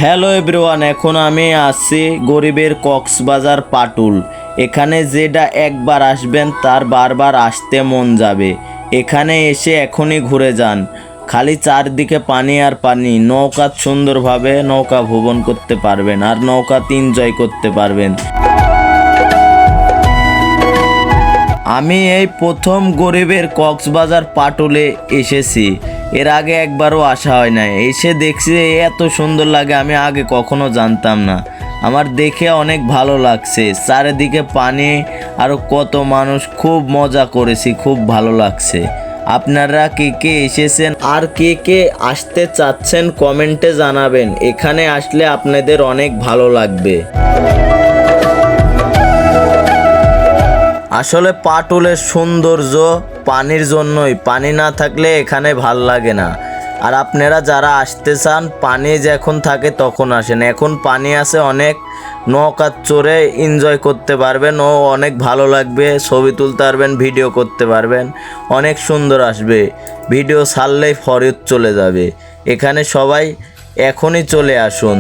Hello everyone, এখন আমি আছি গরিবের কক্সবাজার পাটুল। এখানে যেটা একবার আসবেন তার বারবার আসতে মন যাবে। এখানে এসে এখনই ঘুরে যান, খালি চারদিকে পানি আর পানি। নৌকা সুন্দরভাবে নৌকা ভ্রমণ করতে পারবেন আর নৌকাতে এনজয় করতে পারবেন। আমি এই প্রথম গরিবের কক্সবাজার পাটুলে এসেছি। এর আগে একবারও আসা হয় নাই। এসে দেখছি এত সুন্দর লাগে, আমি আগে কখনো জানতাম না। আমার দেখে অনেক ভালো লাগছে, চারিদিকে পানি আর কত মানুষ, খুব মজা করেছি, খুব ভালো লাগছে। আপনারা কে কে এসেছেন আর কে কে আসতে চাচ্ছেন কমেন্টে জানাবেন। এখানে আসলে আপনাদের অনেক ভালো লাগবে। আসলে পাটুলের সৌন্দর্য পানির জন্যই, পানি না থাকলে এখানে ভাল লাগে না। আর আপনারা যারা আসতে চান পানি যখন থাকে তখন আসেন। এখন পানি আছে অনেক, নৌকা চড়ে এনজয় করতে পারবেন ও অনেক ভালো লাগবে, ছবি তুলতে পারবেন, ভিডিও করতে পারবেন, অনেক সুন্দর আসবে। ভিডিও ছাড়লেই ফরিদ চলে যাবে। এখানে সবাই এখনই চলে আসুন।